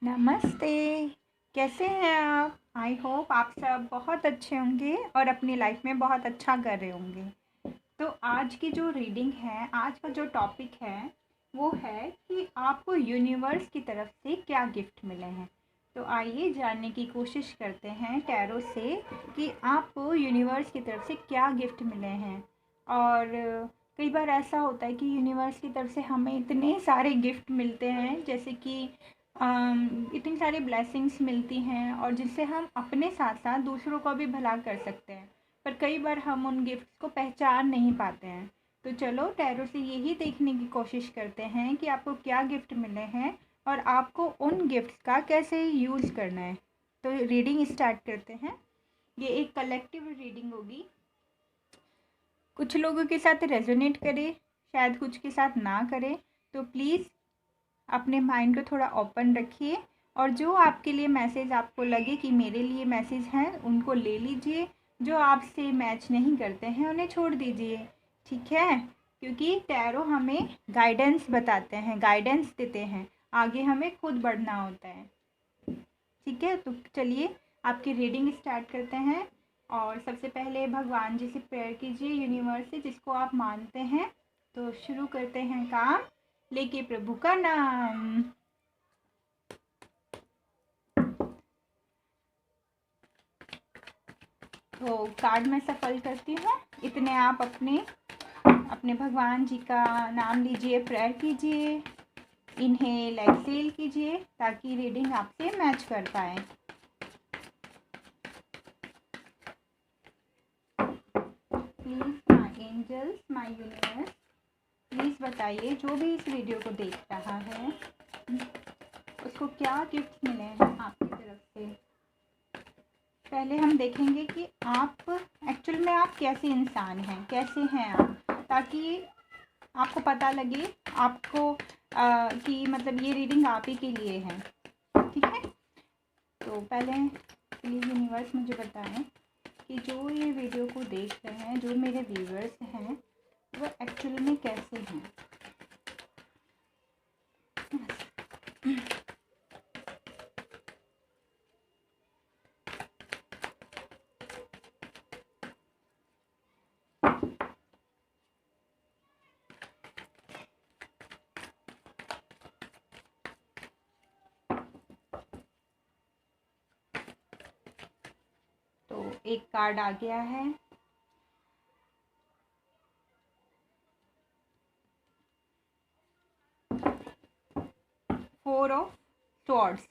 नमस्ते। कैसे हैं आप? आई होप आप सब बहुत अच्छे होंगे और अपनी लाइफ में बहुत अच्छा कर रहे होंगे। तो आज की जो रीडिंग है, आज का जो टॉपिक है वो है कि आपको यूनिवर्स की तरफ से क्या गिफ्ट मिले हैं। तो आइए जानने की कोशिश करते हैं टैरो से कि आपको यूनिवर्स की तरफ से क्या गिफ्ट मिले हैं। और कई बार ऐसा होता है कि यूनिवर्स की तरफ से हमें इतने सारे गिफ्ट मिलते हैं, जैसे कि इतनी सारी ब्लेसिंग्स मिलती हैं और जिससे हम अपने साथ साथ दूसरों को भी भला कर सकते हैं। पर कई बार हम उन गिफ्ट्स को पहचान नहीं पाते हैं। तो चलो टैरो से यही देखने की कोशिश करते हैं कि आपको क्या गिफ्ट मिले हैं और आपको उन गिफ्ट्स का कैसे यूज़ करना है। तो रीडिंग स्टार्ट करते हैं। ये एक कलेक्टिव रीडिंग होगी। कुछ लोगों के साथ रेजोनेट करे, शायद कुछ के साथ ना करे। तो प्लीज़ अपने माइंड को थोड़ा ओपन रखिए और जो आपके लिए मैसेज आपको लगे कि मेरे लिए मैसेज हैं उनको ले लीजिए। जो आपसे मैच नहीं करते हैं उन्हें छोड़ दीजिए, ठीक है? क्योंकि टैरो हमें गाइडेंस बताते हैं, गाइडेंस देते हैं, आगे हमें खुद बढ़ना होता है। ठीक है, तो चलिए आपकी रीडिंग स्टार्ट करते हैं। और सबसे पहले भगवान जी से प्रेयर कीजिए, यूनिवर्स से जिसको आप मानते हैं। तो शुरू करते हैं काम लेके प्रभु का नाम। तो कार्ड में सफल करती हूँ। इतने आप अपने अपने भगवान जी का नाम लीजिए, प्रेयर कीजिए, इनहेल एक्सेल कीजिए ताकि रीडिंग आपसे मैच कर पाए। Please my angels, my universe, please बताइए जो भी इस वीडियो को देख रहा है उसको क्या गिफ्ट मिले हैं आपकी तरफ से। पहले हम देखेंगे कि आप एक्चुअल में आप कैसे इंसान हैं, कैसे हैं आप, ताकि आपको पता लगे आपको कि मतलब ये रीडिंग आप ही के लिए है। ठीक है, तो पहले प्लीज़ यूनिवर्स मुझे बताएं कि जो ये वीडियो को देख रहे हैं, जो मेरे व्यूअर्स हैं, वो एक्चुअल में कैसे हैं। तो एक कार्ड आ गया है। फोर ऑफ स्वॉर्ड्स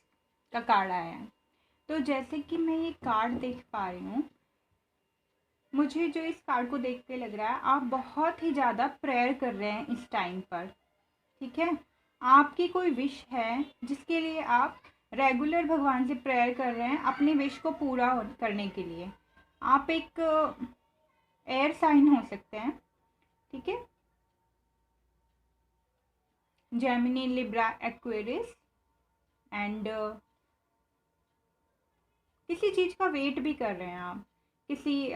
का कार्ड आया है। तो जैसे कि मैं ये कार्ड देख पा रही हूँ, मुझे जो इस कार्ड को देख के लग रहा है आप बहुत ही ज़्यादा प्रेयर कर रहे हैं इस टाइम पर। ठीक है, आपकी कोई विश है जिसके लिए आप रेगुलर भगवान से प्रेयर कर रहे हैं अपनी विश को पूरा करने के लिए। आप एक एयर साइन हो सकते हैं, ठीक है, जेमिनी, लिब्रा, एक्वेरियस, एंड किसी चीज़ का वेट भी कर रहे हैं आप। किसी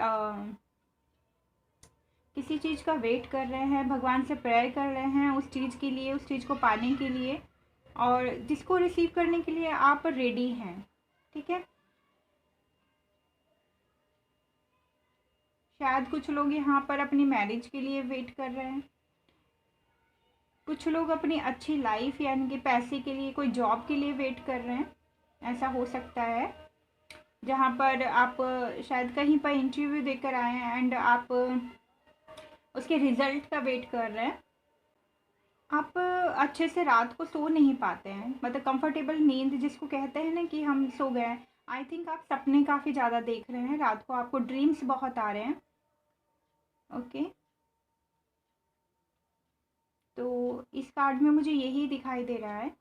चीज़ का वेट कर रहे हैं, भगवान से प्रेयर कर रहे हैं उस चीज़ के लिए, उस चीज़ को पाने के लिए, और जिसको रिसीव करने के लिए आप रेडी हैं। ठीक है, शायद कुछ लोग यहाँ पर अपनी मैरिज के लिए वेट कर रहे हैं, कुछ लोग अपनी अच्छी लाइफ यानी कि पैसे के लिए, कोई जॉब के लिए वेट कर रहे हैं, ऐसा हो सकता है। जहाँ पर आप शायद कहीं पर इंटरव्यू देकर आए हैं एंड आप उसके रिजल्ट का वेट कर रहे हैं। आप अच्छे से रात को सो नहीं पाते हैं, मतलब कंफर्टेबल नींद जिसको कहते हैं ना कि हम सो गए। आई थिंक आप सपने काफ़ी ज़्यादा देख रहे हैं, रात को आपको ड्रीम्स बहुत आ रहे हैं। ओके, तो इस कार्ड में मुझे यही दिखाई दे रहा है।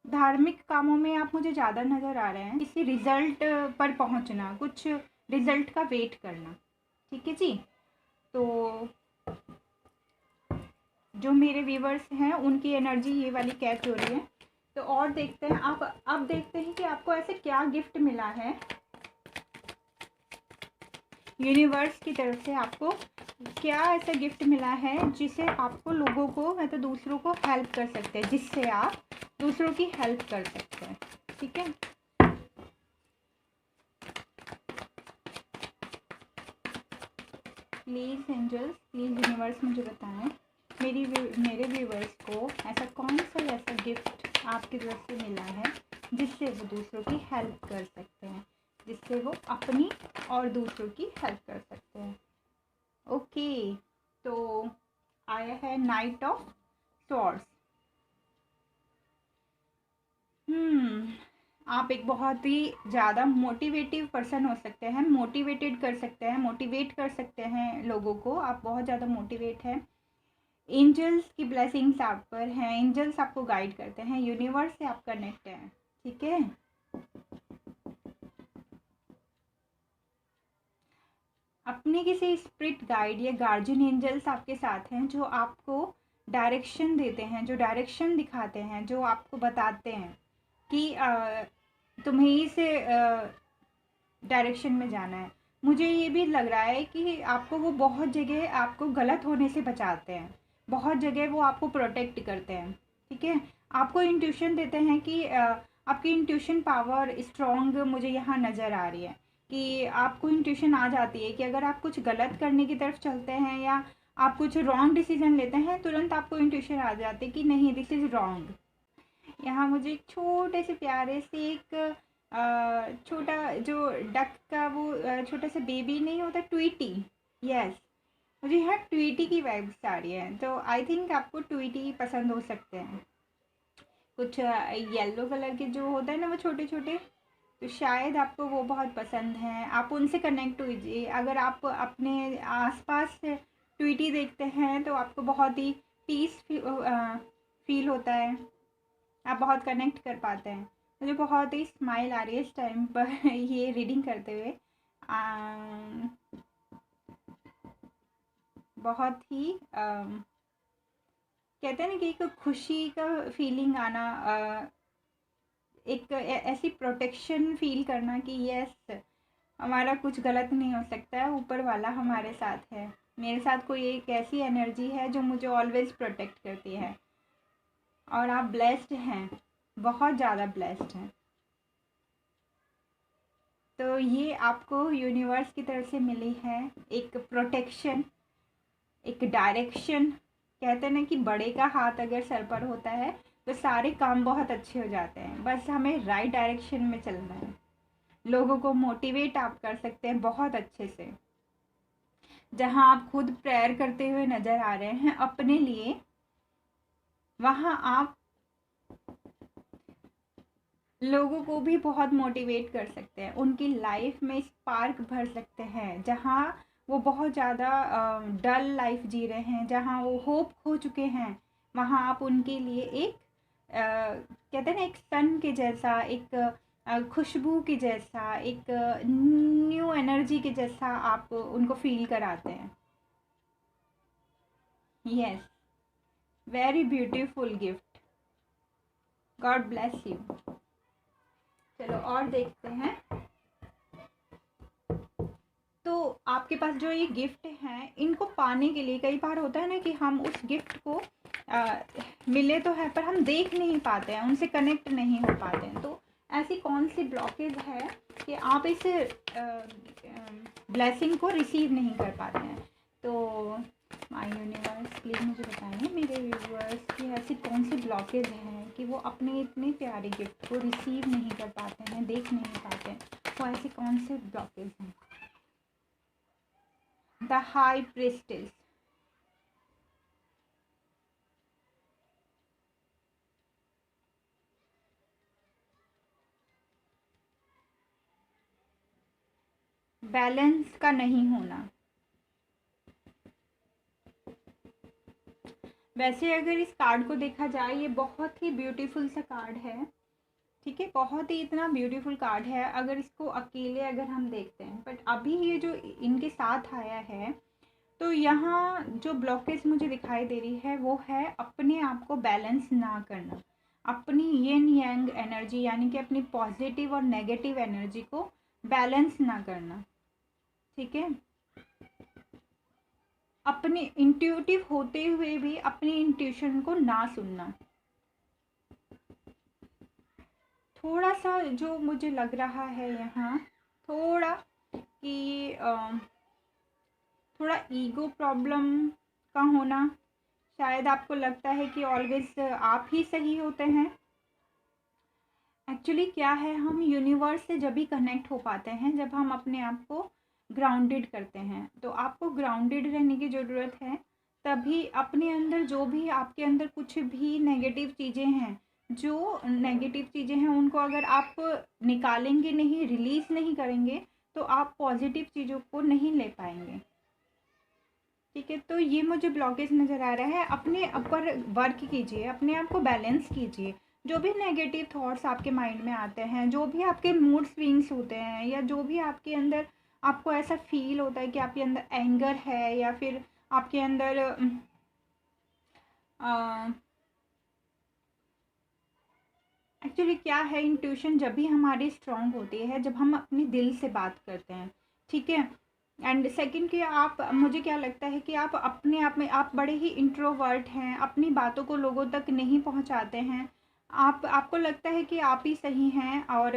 धार्मिक कामों में आप मुझे ज़्यादा नज़र आ रहे हैं, किसी रिजल्ट पर पहुंचना, कुछ रिजल्ट का वेट करना। ठीक है जी, तो जो मेरे व्यूवर्स हैं उनकी एनर्जी ये वाली कैच हो रही है। तो और देखते हैं, आप अब देखते हैं कि आपको ऐसे क्या गिफ्ट मिला है यूनिवर्स की तरफ से। आपको क्या ऐसा गिफ्ट मिला है जिसे आपको लोगों को मतलब दूसरों को हेल्प कर सकते हैं, जिससे आप दूसरों की हेल्प कर सकते हैं। ठीक है, प्लीज़ एंजल्स, प्लीज़ यूनिवर्स मुझे बताएं मेरे व्यूवर्स को ऐसा कौन सा ऐसा गिफ्ट आपकी तरफ से मिला है जिससे वो दूसरों की हेल्प कर सकते हैं, जिससे वो अपनी और दूसरों की हेल्प कर सकते हैं। ओके, तो आया है नाइट ऑफ स्वॉर्ड्स। आप एक बहुत ही ज़्यादा मोटिवेटिव पर्सन हो सकते हैं, मोटिवेटेड कर सकते हैं, मोटिवेट कर सकते हैं लोगों को। आप बहुत ज़्यादा मोटिवेट हैं। एंजल्स की ब्लेसिंग्स आप पर हैं, एंजल्स आपको गाइड करते हैं, यूनिवर्स से आप कनेक्ट हैं। ठीक है, अपने किसी स्पिरिट गाइड या गार्जियन एंजल्स आपके साथ हैं जो आपको डायरेक्शन देते हैं, जो डायरेक्शन दिखाते हैं, जो आपको बताते हैं कि तुम्हें इस डायरेक्शन में जाना है। मुझे ये भी लग रहा है कि आपको वो बहुत जगह आपको गलत होने से बचाते हैं, बहुत जगह वो आपको प्रोटेक्ट करते हैं। ठीक है, आपको इंट्यूशन देते हैं कि आपकी इंट्यूशन पावर स्ट्रॉन्ग मुझे यहाँ नज़र आ रही है कि आपको इंट्यूशन आ जाती है कि अगर आप कुछ गलत करने की तरफ चलते हैं या आप कुछ रॉन्ग डिसीजन लेते हैं, तुरंत आपको इंट्यूशन आ जाती है कि नहीं, दिस इज़ रॉन्ग। यहाँ मुझे एक छोटे से प्यारे से एक छोटा जो डक का वो छोटा सा बेबी नहीं होता, ट्वीटी, यस, मुझे यहाँ ट्वीटी की वाइब्स आ रही है। तो आई थिंक आपको ट्वीटी पसंद हो सकते हैं। कुछ येलो कलर के जो होता है ना वो छोटे छोटे, तो शायद आपको वो बहुत पसंद हैं। आप उनसे कनेक्ट कीजिए। अगर आप अपने आसपास ट्वीटी देखते हैं तो आपको बहुत ही पीस फील होता है, आप बहुत कनेक्ट कर पाते हैं। मुझे बहुत ही स्माइल आ रही है इस टाइम पर ये रीडिंग करते हुए। बहुत ही कहते हैं ना कि एक खुशी का फीलिंग आना, एक ऐसी प्रोटेक्शन फील करना कि यस, हमारा कुछ गलत नहीं हो सकता है, ऊपर वाला हमारे साथ है। मेरे साथ कोई एक ऐसी एनर्जी है जो मुझे ऑलवेज प्रोटेक्ट करती है। और आप ब्लेस्ड हैं, बहुत ज़्यादा ब्लेस्ड हैं। तो ये आपको यूनिवर्स की तरफ से मिली है एक प्रोटेक्शन, एक डायरेक्शन। कहते हैं ना कि बड़े का हाथ अगर सर पर होता है तो सारे काम बहुत अच्छे हो जाते हैं, बस हमें राइट डायरेक्शन में चलना है। लोगों को मोटिवेट आप कर सकते हैं बहुत अच्छे से। जहाँ आप खुद प्रेयर करते हुए नज़र आ रहे हैं अपने लिए, वहाँ आप लोगों को भी बहुत मोटिवेट कर सकते हैं, उनकी लाइफ में स्पार्क भर सकते हैं। जहाँ वो बहुत ज़्यादा डल लाइफ जी रहे हैं, जहाँ वो होप खो चुके हैं, वहाँ आप उनके लिए एक कहते हैं ना, एक सन के जैसा, एक खुशबू के जैसा, एक न्यू एनर्जी के जैसा आप उनको फील कराते हैं। Yes, very beautiful gift, God bless you. चलो और देखते हैं। तो आपके पास जो ये गिफ्ट हैं, इनको पाने के लिए कई बार होता है ना कि हम उस गिफ्ट को मिले तो है पर हम देख नहीं पाते हैं, उनसे कनेक्ट नहीं हो पाते हैं। तो ऐसी कौन सी ब्लॉकेज है कि आप इस ब्लेसिंग को रिसीव नहीं कर पाते हैं? तो माय यूनिवर्स प्लीज़ मुझे बताइए मेरे व्यूअर्स की ऐसी कौन सी ब्लॉकेज है कि वो अपने इतने प्यारे गिफ्ट को रिसीव नहीं कर पाते हैं, देख नहीं पाते हैं। वो ऐसी कौन सी ब्लॉकेज हैं? द हाई प्रिस्टेस, बैलेंस का नहीं होना। वैसे अगर इस कार्ड को देखा जाए, ये बहुत ही ब्यूटीफुल सा कार्ड है। ठीक है, बहुत ही इतना ब्यूटीफुल कार्ड है अगर इसको अकेले अगर हम देखते हैं। बट अभी ये जो इनके साथ आया है, तो यहाँ जो ब्लॉकेज मुझे दिखाई दे रही है वो है अपने आप को बैलेंस ना करना, अपनी यिन यांग एनर्जी यानी कि अपनी पॉजिटिव और नेगेटिव एनर्जी को बैलेंस ना करना। ठीक है, अपने इंट्यूटिव होते हुए भी अपनी इंट्यूशन को ना सुनना। थोड़ा सा जो मुझे लग रहा है यहाँ, थोड़ा कि थोड़ा ईगो प्रॉब्लम का होना। शायद आपको लगता है कि ऑलवेज आप ही सही होते हैं। एक्चुअली क्या है, हम यूनिवर्स से जब भी कनेक्ट हो पाते हैं जब हम अपने आप को ग्राउंडेड करते हैं। तो आपको ग्राउंडेड रहने की ज़रूरत है, तभी अपने अंदर जो भी आपके अंदर कुछ भी नेगेटिव चीज़ें हैं, जो नेगेटिव चीज़ें हैं उनको अगर आप निकालेंगे नहीं, रिलीज़ नहीं करेंगे, तो आप पॉजिटिव चीज़ों को नहीं ले पाएंगे। ठीक है, तो ये मुझे ब्लॉकेज नज़र आ रहा है। अपने ऊपर वर्क कीजिए, अपने आप को बैलेंस कीजिए। जो भी नेगेटिव थॉट्स आपके माइंड में आते हैं, जो भी आपके मूड स्विंग्स होते हैं, या जो भी आपके अंदर आपको ऐसा फील होता है कि आपके अंदर एंगर है, या फिर आपके अंदर एक्चुअली क्या है, इंट्यूशन जब भी हमारी स्ट्रांग होती है जब हम अपने दिल से बात करते हैं। ठीक है, एंड सेकंड कि आप, मुझे क्या लगता है कि आप अपने आप में आप बड़े ही इंट्रोवर्ट हैं, अपनी बातों को लोगों तक नहीं पहुंचाते हैं। आपको लगता है कि आप ही सही हैं, और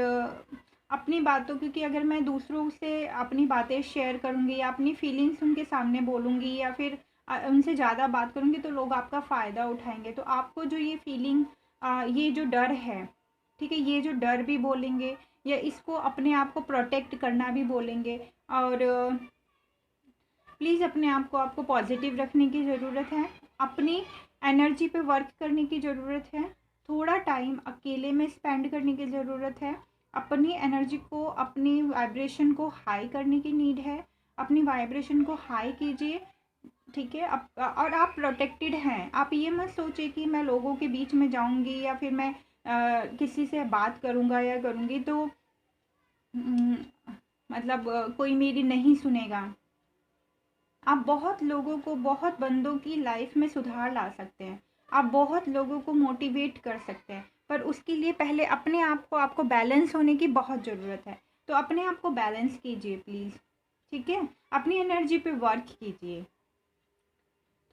अपनी बातों, क्योंकि अगर मैं दूसरों से अपनी बातें शेयर करूँगी या अपनी फीलिंग्स उनके सामने बोलूँगी या फिर उनसे ज़्यादा बात करूँगी, तो लोग आपका फ़ायदा उठाएंगे। तो आपको जो ये फीलिंग, ये जो डर है, ठीक है, ये जो डर भी बोलेंगे, या इसको अपने आप को प्रोटेक्ट करना भी बोलेंगे। और प्लीज़ अपने आप को आपको पॉजिटिव रखने की ज़रूरत है, अपनी एनर्जी पे वर्क करने की ज़रूरत है, थोड़ा टाइम अकेले में स्पेंड करने की ज़रूरत है, अपनी एनर्जी को, अपनी वाइब्रेशन को हाई करने की नीड है। अपनी वाइब्रेशन को हाई कीजिए, ठीक है। और आप प्रोटेक्टेड हैं। आप ये मत सोचिए कि मैं लोगों के बीच में जाऊंगी या फिर मैं किसी से बात करूंगा या करूंगी तो मतलब कोई मेरी नहीं सुनेगा। आप बहुत लोगों को, बहुत बंदों की लाइफ में सुधार ला सकते हैं, आप बहुत लोगों को मोटिवेट कर सकते हैं, पर उसके लिए पहले अपने आप को, आपको बैलेंस होने की बहुत ज़रूरत है। तो अपने आप को बैलेंस कीजिए प्लीज़, ठीक है। अपनी एनर्जी पे वर्क कीजिए,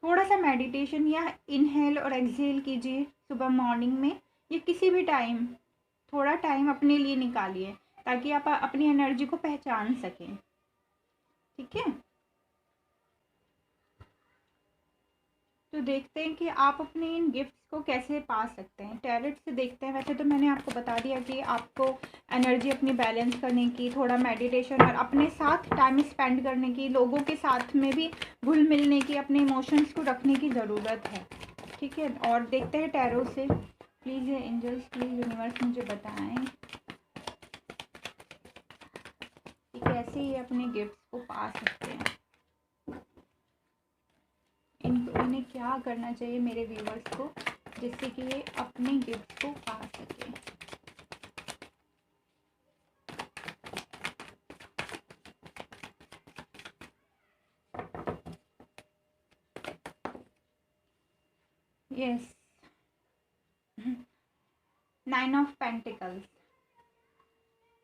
थोड़ा सा मेडिटेशन या इनहेल और एक्सहेल कीजिए सुबह मॉर्निंग में, या किसी भी टाइम थोड़ा टाइम अपने लिए निकालिए, ताकि आप अपनी एनर्जी को पहचान सकें, ठीक है। तो देखते हैं कि आप अपने इन गिफ्ट्स को कैसे पा सकते हैं। टैरेट से देखते हैं। वैसे तो मैंने आपको बता दिया कि आपको एनर्जी अपनी बैलेंस करने की, थोड़ा मेडिटेशन और अपने साथ टाइम स्पेंड करने की, लोगों के साथ में भी घुल मिलने की, अपने इमोशंस को रखने की ज़रूरत है, ठीक है। और देखते हैं टैरो से, प्लीज़ एंजल्स, प्लीज़ यूनिवर्स मुझे बताएं कि कैसे ये अपने गिफ्ट्स को पा सकते हैं। इन्हें क्या करना चाहिए मेरे व्यूवर्स को, जिससे कि ये अपने गिफ्ट को पा सके। Yes, 9 of pentacles.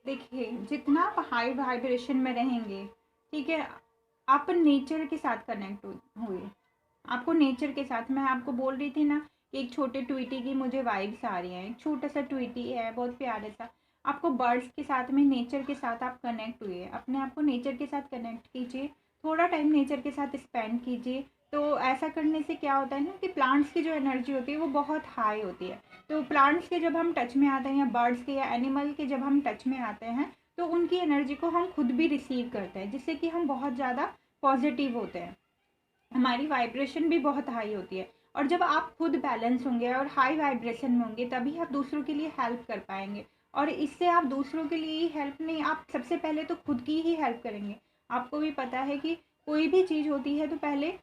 देखिए, जितना आप हाई वाइब्रेशन में रहेंगे, ठीक है, आप नेचर के साथ कनेक्ट हुए। आपको नेचर के साथ, मैं आपको बोल रही थी ना कि एक छोटे ट्वीटी की मुझे वाइब्स आ रही हैं। एक छोटा सा ट्वीटी है, बहुत प्यारा सा। आपको बर्ड्स के साथ में, नेचर के साथ आप कनेक्ट हुए, अपने आप को नेचर के साथ कनेक्ट कीजिए, थोड़ा टाइम नेचर के साथ स्पेंड कीजिए। तो ऐसा करने से क्या होता है ना कि प्लांट्स की जो एनर्जी होती है वो बहुत हाई होती है। तो प्लांट्स के जब हम टच में आते हैं, या बर्ड्स के या एनिमल के जब हम टच में आते हैं, तो उनकी एनर्जी को हम खुद भी रिसीव करते हैं, जिससे कि हम बहुत ज़्यादा पॉजिटिव होते हैं, हमारी वाइब्रेशन भी बहुत हाई होती है। और जब आप खुद बैलेंस होंगे और हाई वाइब्रेशन में होंगे, तभी आप दूसरों के लिए हेल्प कर पाएंगे। और इससे आप दूसरों के लिए ही हेल्प नहीं, आप सबसे पहले तो खुद की ही हेल्प करेंगे। आपको भी पता है कि कोई भी चीज़ होती है तो पहले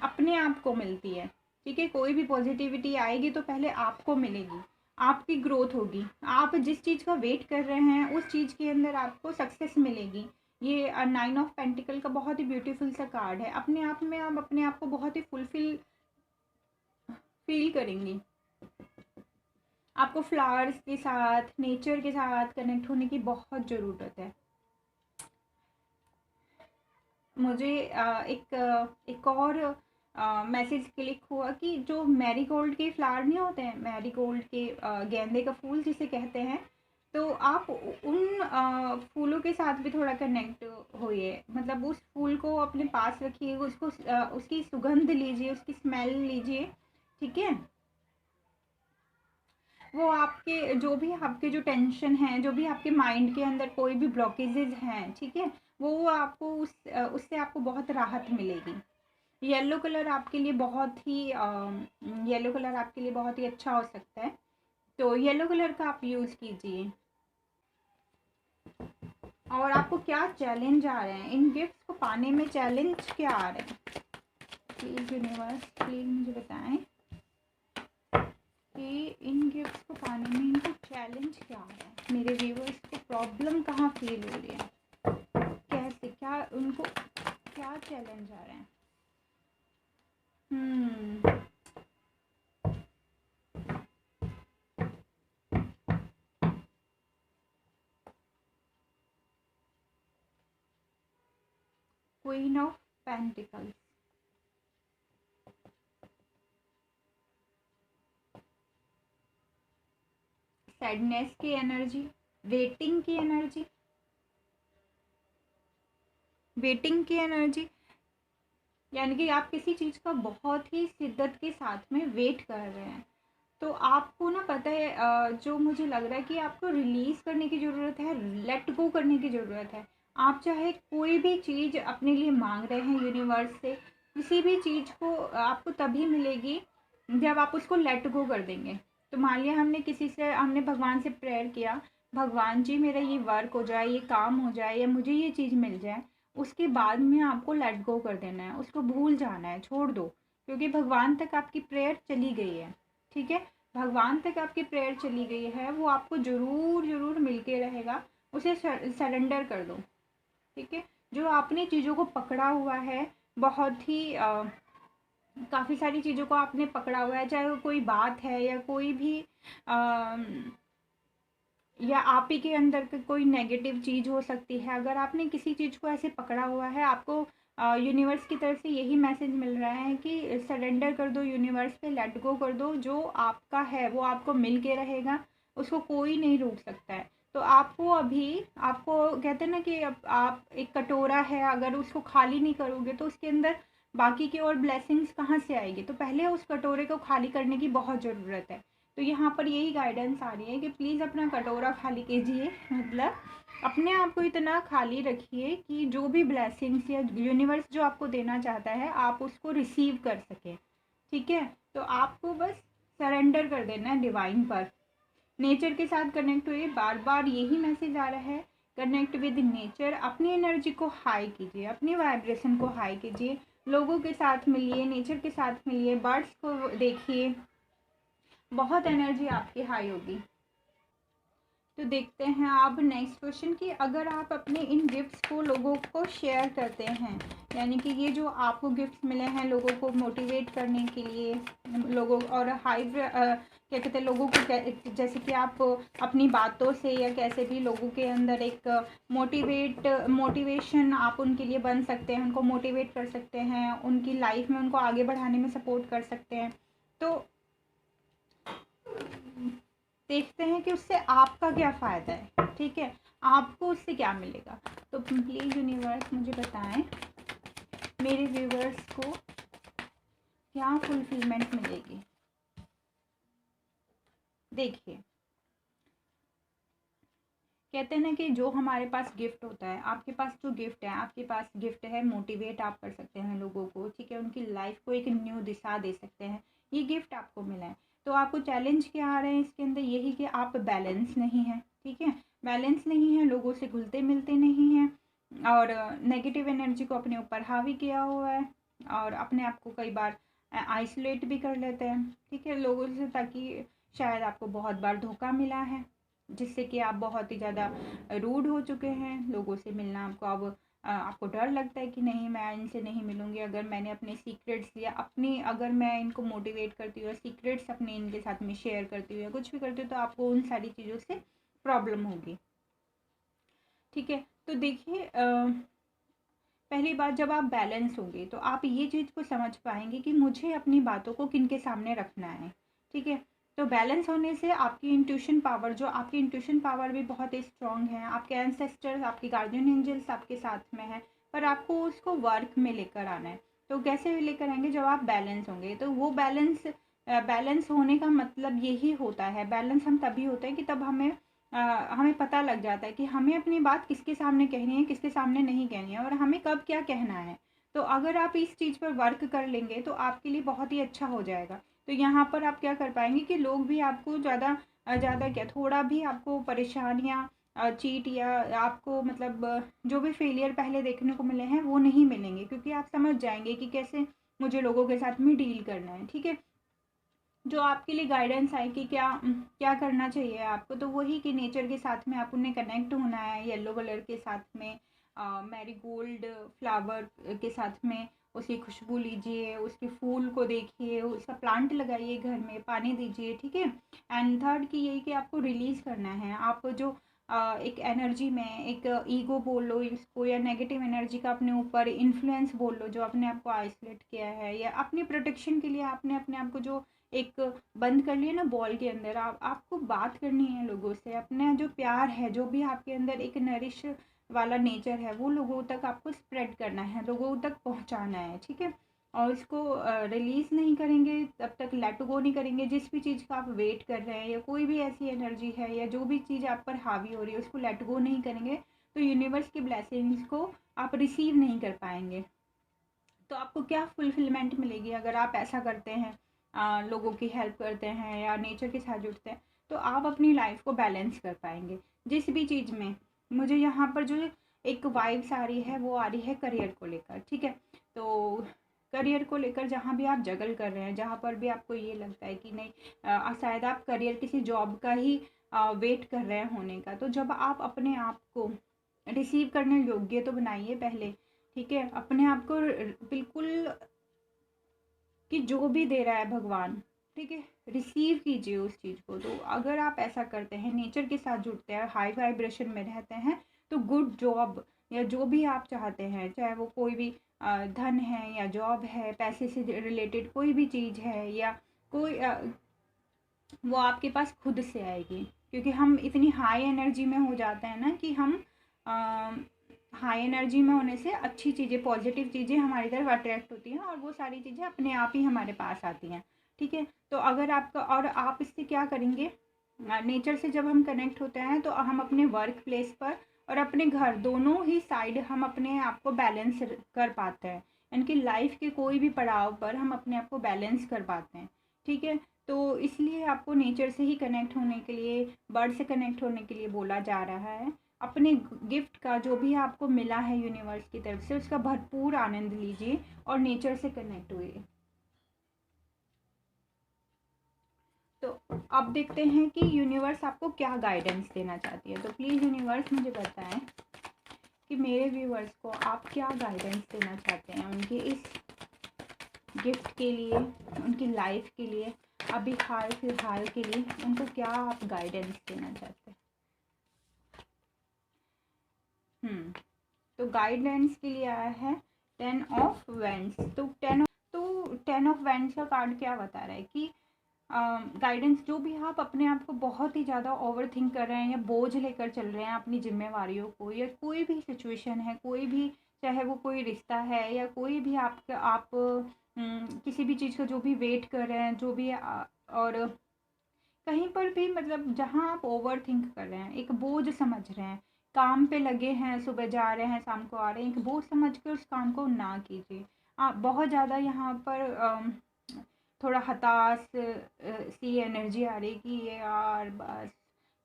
अपने आप को मिलती है, ठीक है। कोई भी पॉजिटिविटी आएगी तो पहले आपको मिलेगी, आपकी ग्रोथ होगी। आप जिस चीज़ का वेट कर रहे हैं उस चीज़ के अंदर आपको सक्सेस मिलेगी। ये 9 ऑफ पेंटिकल का बहुत ही ब्यूटीफुल सा कार्ड है। अपने आप में आप अपने आप को बहुत ही फुलफिल फील करेंगी। आपको फ्लावर्स के साथ, नेचर के साथ कनेक्ट होने की बहुत ज़रूरत है। मुझे एक और मैसेज क्लिक हुआ कि जो मैरीगोल्ड के फ्लावर नहीं होते हैं, मैरीगोल्ड के गेंदे का फूल जिसे कहते हैं, आप उन फूलों के साथ भी थोड़ा कनेक्ट होइए, मतलब उस फूल को अपने पास रखिए, उसको उसकी सुगंध लीजिए, उसकी स्मेल लीजिए, ठीक है। वो आपके जो टेंशन है, जो भी आपके माइंड के अंदर कोई भी ब्लॉकेजेस हैं, ठीक है, वो आपको उससे आपको बहुत राहत मिलेगी। येलो कलर आपके लिए बहुत ही अच्छा हो सकता है, तो येलो कलर का आप यूज़ कीजिए। और आपको क्या चैलेंज आ रहे हैं इन गिफ्ट्स को पाने में? चैलेंज क्या आ रहे हैं? प्लीज़ यूनिवर्स, प्लीज़ मुझे बताएं कि इन गिफ्ट्स को पाने में इनको चैलेंज क्या आ रहा है। मेरे व्यूअर्स को प्रॉब्लम कहाँ फील हो रही है, कैसे, क्या उनको क्या चैलेंज आ रहे हैं? क्वीन ऑफ पेंटिकल्स, सैडनेस की एनर्जी, वेटिंग की एनर्जी, यानी कि आप किसी चीज़ का बहुत ही शिद्दत के साथ में वेट कर रहे हैं। तो आपको ना पता है, जो मुझे लग रहा है कि आपको रिलीज़ करने की ज़रूरत है, लेट गो करने की ज़रूरत है। आप चाहे कोई भी चीज़ अपने लिए मांग रहे हैं यूनिवर्स से, किसी भी चीज़ को आपको तभी मिलेगी जब आप उसको लेट गो कर देंगे। तो मान लिया हमने भगवान से प्रेयर किया, भगवान जी मेरा ये वर्क हो जाए, ये काम हो जाए, या मुझे ये चीज़ मिल जाए, उसके बाद में आपको लेट गो कर देना है, उसको भूल जाना है, छोड़ दो, क्योंकि भगवान तक आपकी प्रेयर चली गई है, ठीक है। भगवान तक आपकी प्रेयर चली गई है, वो आपको ज़रूर मिल के रहेगा, उसे सरेंडर कर दो, ठीक है। जो आपने चीज़ों को पकड़ा हुआ है, बहुत ही काफ़ी सारी चीज़ों को आपने पकड़ा हुआ है, चाहे वो कोई बात है या कोई भी आ, या आप ही के अंदर की कोई नेगेटिव चीज़ हो सकती है। अगर आपने किसी चीज़ को ऐसे पकड़ा हुआ है, आपको यूनिवर्स की तरफ से यही मैसेज मिल रहा है कि सरेंडर कर दो यूनिवर्स पे, लेट गो कर दो। जो आपका है वो आपको मिल के रहेगा, उसको कोई नहीं रोक सकता है। तो आपको कहते हैं ना कि आप एक कटोरा है, अगर उसको खाली नहीं करोगे तो उसके अंदर बाकी की और ब्लेसिंग्स कहाँ से आएगी? तो पहले उस कटोरे को खाली करने की बहुत ज़रूरत है। तो यहाँ पर यही गाइडेंस आ रही है कि प्लीज़ अपना कटोरा खाली कीजिए, मतलब अपने आप को इतना खाली रखिए कि जो भी ब्लेसिंग्स या यूनिवर्स जो आपको देना चाहता है, आप उसको रिसीव कर सकें, ठीक है। तो आपको बस सरेंडर कर देना है डिवाइन पर। नेचर के साथ कनेक्ट हुए, बार बार यही मैसेज आ रहा है, कनेक्ट विद नेचर। अपनी एनर्जी को हाई कीजिए, अपनी वाइब्रेशन को हाई कीजिए, लोगों के साथ मिलिए, नेचर के साथ मिलिए, बर्ड्स को देखिए, बहुत एनर्जी आपकी हाई होगी। तो देखते हैं आप नेक्स्ट क्वेश्चन कि अगर आप अपने इन गिफ्ट्स को लोगों को शेयर करते हैं, यानी कि ये जो आपको गिफ्ट्स मिले हैं लोगों को मोटिवेट करने के लिए, लोगों और क्या कहते हैं, लोगों को जैसे कि आप अपनी बातों से या कैसे भी लोगों के अंदर एक मोटिवेशन आप उनके लिए बन सकते हैं, उनको मोटिवेट कर सकते हैं, उनकी लाइफ में उनको आगे बढ़ाने में सपोर्ट कर सकते हैं। तो देखते हैं कि उससे आपका क्या फ़ायदा है, ठीक है, आपको उससे क्या मिलेगा। तो प्लीज़ यूनिवर्स मुझे बताएं मेरे व्यूवर्स को क्या फुलफिलमेंट मिलेगी। देखिए, कहते हैं ना कि जो हमारे पास गिफ्ट होता है, आपके पास जो गिफ्ट है, आपके पास गिफ्ट है मोटिवेट आप कर सकते हैं लोगों को, ठीक है, उनकी लाइफ को एक न्यू दिशा दे सकते हैं, ये गिफ्ट आपको मिला है। तो आपको चैलेंज क्या आ रहे हैं इसके अंदर? यही कि आप बैलेंस नहीं है, ठीक है, बैलेंस नहीं है, लोगों से घुलते मिलते नहीं हैं, और नेगेटिव एनर्जी को अपने ऊपर हावी किया हुआ है, और अपने आप को कई बार आइसोलेट भी कर लेते हैं, ठीक है, लोगों से, ताकि शायद आपको बहुत बार धोखा मिला है, जिससे कि आप बहुत ही ज़्यादा रूड हो चुके हैं लोगों से मिलना। आपको डर लगता है कि नहीं, मैं इनसे नहीं मिलूँगी, अगर मैंने अपने सीक्रेट्स या अगर मैं इनको मोटिवेट करती हूँ, सीक्रेट्स अपने इनके साथ में शेयर करती हूँ या कुछ भी करती हूँ, तो आपको उन सारी चीज़ों से प्रॉब्लम होगी, ठीक है। तो देखिए, पहली बात, जब आप बैलेंस होंगे तो आप ये चीज़ को समझ पाएंगे कि मुझे अपनी बातों को किन के सामने रखना है, ठीक है। तो बैलेंस होने से आपकी इंट्यूशन पावर, जो आपकी इंट्यूशन पावर भी बहुत ही स्ट्रॉन्ग है, आपके एंसेस्टर्स, आपके गार्जियन एंजल्स आपके साथ में हैं, पर आपको उसको वर्क में लेकर आना है। तो कैसे लेकर आएंगे? जब आप बैलेंस होंगे। तो वो बैलेंस होने का मतलब यही होता है, बैलेंस हम तभी होते हैं कि तब हमें पता लग जाता है कि हमें अपनी बात किसके सामने कहनी है, किसके सामने नहीं कहनी है, और हमें कब क्या कहना है। तो अगर आप इस चीज़ पर वर्क कर लेंगे तो आपके लिए बहुत ही अच्छा हो जाएगा। तो यहाँ पर आप क्या कर पाएंगे कि लोग भी आपको ज़्यादा क्या, थोड़ा भी आपको परेशानियाँ, चीट या आपको मतलब जो भी फेलियर पहले देखने को मिले हैं वो नहीं मिलेंगे, क्योंकि आप समझ जाएंगे कि कैसे मुझे लोगों के साथ में डील करना है। ठीक है, जो आपके लिए गाइडेंस आए कि क्या क्या करना चाहिए आपको, तो वही कि नेचर के साथ में आपने कनेक्ट होना है। येलो कलर के साथ में मैरीगोल्ड फ्लावर के साथ में उसकी खुशबू लीजिए, उसके फूल को देखिए, उसका प्लांट लगाइए घर में, पानी दीजिए। ठीक है। एंड थर्ड की यही कि आपको रिलीज़ करना है। आप जो एक एनर्जी में एक ईगो बोल लो इसको, या नेगेटिव एनर्जी का अपने ऊपर इन्फ्लुएंस बोल लो, जो अपने आप को आइसोलेट किया है, या अपनी प्रोटेक्शन के लिए आपने अपने आप को जो एक बंद कर लिया ना बॉल के अंदर। आपको बात करनी है लोगों से, अपना जो प्यार है, जो भी आपके अंदर एक नरिश वाला नेचर है, वो लोगों तक आपको स्प्रेड करना है, लोगों तक पहुंचाना है। ठीक है। और इसको रिलीज़ नहीं करेंगे तब तक, लेट गो नहीं करेंगे, जिस भी चीज़ का आप वेट कर रहे हैं, या कोई भी ऐसी एनर्जी है या जो भी चीज़ आप पर हावी हो रही है, उसको लेट गो नहीं करेंगे तो यूनिवर्स की ब्लेसिंग्स को आप रिसीव नहीं कर पाएंगे। तो आपको क्या फुलफिलमेंट मिलेगी अगर आप ऐसा करते हैं, लोगों की हेल्प करते हैं या नेचर के साथ जुड़ते हैं, तो आप अपनी लाइफ को बैलेंस कर पाएंगे जिस भी चीज़ में। मुझे यहाँ पर जो एक वाइब्स आ रही है वो आ रही है करियर को लेकर। ठीक है। तो करियर को लेकर जहाँ भी आप जगल कर रहे हैं, जहाँ पर भी आपको ये लगता है कि नहीं, शायद आप करियर किसी जॉब का ही वेट कर रहे हैं होने का, तो जब आप अपने आप को रिसीव करने योग्य तो बनाइए पहले। ठीक है। अपने आप को बिल्कुल कि जो भी दे रहा है भगवान, ठीक है, रिसीव कीजिए उस चीज़ को। तो अगर आप ऐसा करते हैं, नेचर के साथ जुड़ते हैं, हाई वाइब्रेशन में रहते हैं, तो गुड जॉब या जो भी आप चाहते हैं, चाहे वो कोई भी धन है या जॉब है, पैसे से रिलेटेड कोई भी चीज़ है, या कोई वो आपके पास खुद से आएगी। क्योंकि हम इतनी हाई एनर्जी में हो जाते हैं ना कि हम हाई एनर्जी में होने से अच्छी चीज़ें, पॉजिटिव चीज़ें हमारी तरफ अट्रैक्ट होती हैं, और वो सारी चीज़ें अपने आप ही हमारे पास आती हैं। ठीक है। तो अगर आपका, और आप इससे क्या करेंगे, नेचर से जब हम कनेक्ट होते हैं तो हम अपने वर्क प्लेस पर और अपने घर दोनों ही साइड हम अपने आप को बैलेंस कर पाते हैं। यानी कि लाइफ के कोई भी पड़ाव पर हम अपने आप को बैलेंस कर पाते हैं। ठीक है। तो इसलिए आपको नेचर से ही कनेक्ट होने के लिए, बर्ड से कनेक्ट होने के लिए बोला जा रहा है। अपने गिफ्ट का जो भी आपको मिला है यूनिवर्स की तरफ से, उसका भरपूर आनंद लीजिए और नेचर से कनेक्ट हुए। तो अब देखते हैं कि यूनिवर्स आपको क्या गाइडेंस देना चाहती है। तो प्लीज़ यूनिवर्स मुझे बताएं कि मेरे व्यूवर्स को आप क्या गाइडेंस देना चाहते हैं उनके इस गिफ्ट के लिए, उनकी लाइफ के लिए, अभी हाल फिलहाल के लिए उनको क्या आप गाइडेंस देना चाहते हैं। तो गाइडेंस के लिए आया है 10 ऑफ वेंड्स। तो 10 ऑफ वेंड्स का कार्ड क्या बता रहा है कि गाइडेंस, जो भी आप अपने आप को बहुत ही ज़्यादा ओवर थिंक कर रहे हैं या बोझ लेकर चल रहे हैं अपनी जिम्मेवारियों को, या कोई भी सिचुएशन है, कोई भी, चाहे वो कोई रिश्ता है या कोई भी आप किसी भी चीज़ का जो भी वेट कर रहे हैं, जो भी और कहीं पर भी, मतलब जहाँ आप ओवर थिंक कर रहे हैं, एक बोझ समझ रहे हैं, काम पे लगे हैं, सुबह जा रहे हैं शाम को आ रहे हैं, एक बोझ समझ कर उस काम को ना कीजिए। आप बहुत ज़्यादा यहाँ पर थोड़ा हताश सी एनर्जी आ रही कि ये यार बस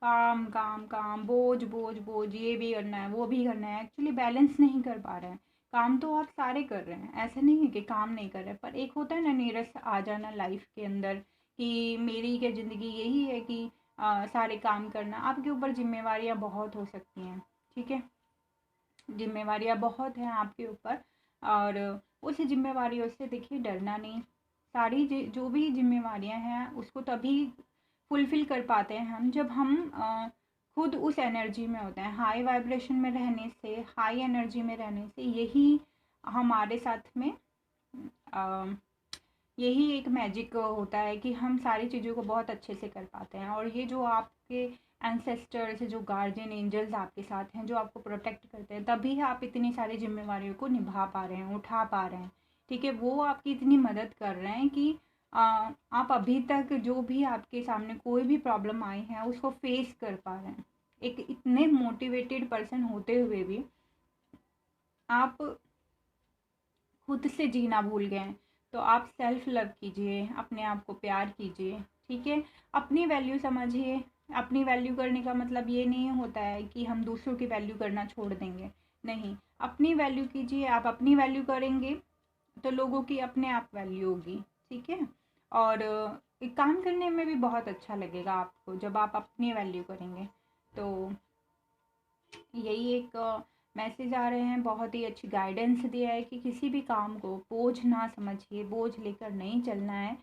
काम काम काम, बोझ बोझ बोझ, ये भी करना है वो भी करना है। एक्चुअली बैलेंस नहीं कर पा रहे हैं। काम तो आप सारे कर रहे हैं, ऐसा नहीं है कि काम नहीं कर रहे, पर एक होता है ना नीरस आ जाना लाइफ के अंदर कि मेरी क्या ज़िंदगी यही है कि सारे काम करना। आपके ऊपर जिम्मेवारियाँ बहुत हो सकती हैं। ठीक है। जिम्मेवारियाँ बहुत हैं आपके ऊपर, और उस जिम्मेवारियों से देखिए डरना नहीं। सारी जो भी जिम्मेवारियाँ हैं उसको तभी फुलफ़िल कर पाते हैं हम, जब हम खुद उस एनर्जी में होते हैं। हाई वाइब्रेशन में रहने से, हाई एनर्जी में रहने से यही हमारे साथ में यही एक मैजिक होता है कि हम सारी चीज़ों को बहुत अच्छे से कर पाते हैं। और ये जो आपके एंसेस्टर्स, जो गार्जियन एंजल्स आपके साथ हैं, जो आपको प्रोटेक्ट करते हैं, तभी आप इतनी सारी जिम्मेवारियों को निभा पा रहे हैं, उठा पा रहे हैं। ठीक है, वो आपकी इतनी मदद कर रहे हैं कि आप अभी तक जो भी आपके सामने कोई भी प्रॉब्लम आई है उसको फेस कर पा रहे हैं। एक इतने मोटिवेटेड पर्सन होते हुए भी आप खुद से जीना भूल गए हैं। तो आप सेल्फ लव कीजिए, अपने आप को प्यार कीजिए। ठीक है, अपनी वैल्यू समझिए। अपनी वैल्यू करने का मतलब ये नहीं होता है कि हम दूसरों की वैल्यू करना छोड़ देंगे, नहीं। अपनी वैल्यू कीजिए। आप अपनी वैल्यू करेंगे तो लोगों की अपने आप वैल्यू होगी। ठीक है, और एक काम करने में भी बहुत अच्छा लगेगा आपको जब आप अपनी वैल्यू करेंगे। तो यही एक मैसेज आ रहे हैं, बहुत ही अच्छी गाइडेंस दिया है कि किसी भी काम को बोझ ना समझिए, बोझ लेकर नहीं चलना है,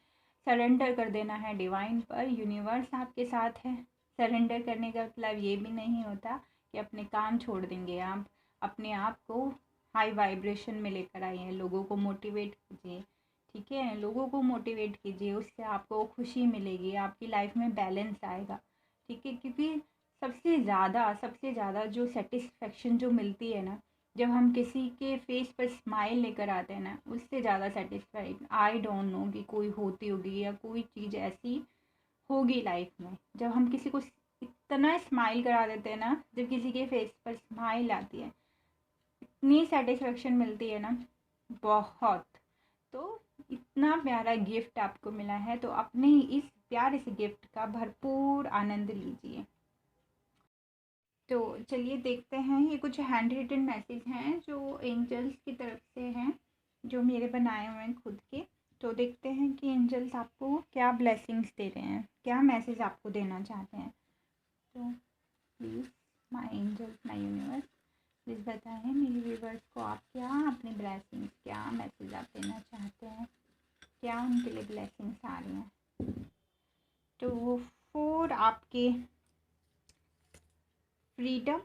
सरेंडर कर देना है डिवाइन पर। यूनिवर्स आपके साथ है। सरेंडर करने का मतलब ये भी नहीं होता कि अपने काम छोड़ देंगे। आप अपने आप को हाई वाइब्रेशन में लेकर आइए, लोगों को मोटिवेट कीजिए। ठीक है, लोगों को मोटिवेट कीजिए, उससे आपको खुशी मिलेगी, आपकी लाइफ में बैलेंस आएगा। ठीक है, क्योंकि सबसे ज़्यादा जो सेटिस्फेक्शन जो मिलती है ना, जब हम किसी के फेस पर स्माइल लेकर आते हैं ना, उससे ज़्यादा सेटिस्फाइड आई डोंट नो कि कोई होती होगी या कोई चीज़ ऐसी होगी लाइफ में। जब हम किसी को इतना स्माइल करा देते हैं ना, जब किसी के फेस पर स्माइल आती है, इतनी सेटिस्फेक्शन मिलती है ना, बहुत। तो इतना प्यारा गिफ्ट आपको मिला है, तो अपने इस प्यारे से गिफ्ट का भरपूर आनंद लीजिए। तो चलिए देखते हैं, ये कुछ हैंड रिटन मैसेज हैं जो एंजल्स की तरफ से हैं, जो मेरे बनाए हुए हैं खुद के। तो देखते हैं कि एंजल्स आपको क्या ब्लेसिंग्स दे रहे हैं, क्या मैसेज आपको देना चाहते हैं। तो please my angels, my universe, please बताएं मेरे व्यूवर्स को आप क्या अपनी ब्लेसिंग्स, क्या मैसेज आप देना चाहते हैं, क्या उनके लिए ब्लेसिंग्स आ रही हैं। तो 4 आपके फ्रीडम,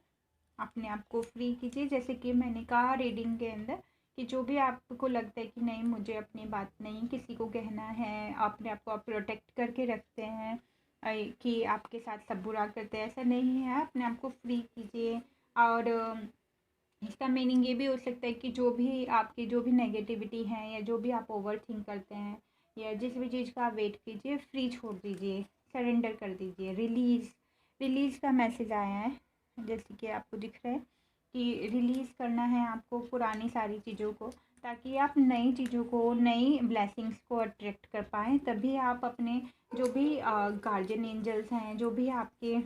अपने आप को फ्री कीजिए। जैसे कि मैंने कहा रीडिंग के अंदर कि जो भी आपको लगता है कि नहीं मुझे अपनी बात नहीं किसी को कहना है, अपने आप को आप प्रोटेक्ट करके रखते हैं कि आपके साथ सब बुरा करते हैं, ऐसा नहीं है। अपने आप को फ्री कीजिए। और इसका मीनिंग ये भी हो सकता है कि जो भी आपकी जो भी नेगेटिविटी है, या जो भी आप ओवर थिंक करते हैं, या जिस भी चीज़ का आप वेट कीजिए, फ्री छोड़ दीजिए, सरेंडर कर दीजिए। रिलीज़ का मैसेज आया है, जैसे कि आपको दिख रहा है कि रिलीज़ करना है आपको पुरानी सारी चीज़ों को, ताकि आप नई चीज़ों को, नई ब्लेसिंग्स को अट्रैक्ट कर पाएँ। तभी आप अपने जो भी गार्जियन एंजल्स हैं, जो भी आपके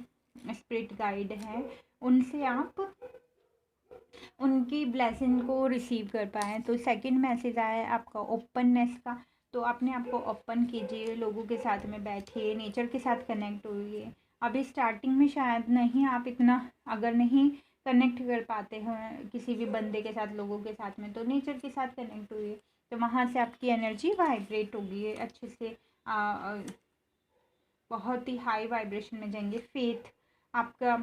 स्पिरिट गाइड हैं, उनसे आप उनकी ब्लेसिंग को रिसीव कर पाएँ। तो सेकंड मैसेज आया है आपका ओपननेस का। तो अपने आप को ओपन कीजिए, लोगों के साथ में बैठिए, नेचर के साथ कनेक्ट होइए। अभी स्टार्टिंग में शायद नहीं, आप इतना अगर नहीं कनेक्ट कर पाते हैं किसी भी बंदे के साथ, लोगों के साथ में, तो नेचर के साथ कनेक्ट हुई, तो वहाँ से आपकी एनर्जी वाइब्रेट होगी अच्छे से। बहुत ही हाई वाइब्रेशन में जाएंगे। फेथ आपका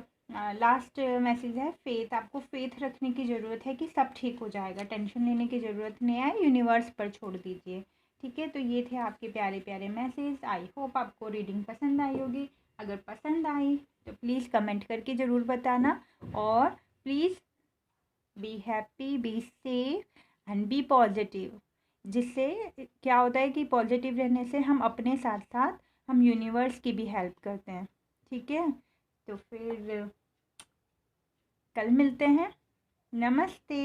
लास्ट मैसेज है, फेथ। आपको फेथ रखने की ज़रूरत है कि सब ठीक हो जाएगा, टेंशन लेने की ज़रूरत नहीं है, यूनिवर्स पर छोड़ दीजिए। ठीक है, तो ये थे आपके प्यारे प्यारे मैसेज। आई होप आपको रीडिंग पसंद आई होगी। अगर पसंद आई तो प्लीज़ कमेंट करके ज़रूर बताना, और please be happy, be safe and be positive. जिससे क्या होता है कि पॉजिटिव रहने से हम अपने साथ साथ हम यूनिवर्स की भी हेल्प करते हैं। ठीक है, तो फिर कल मिलते हैं। नमस्ते।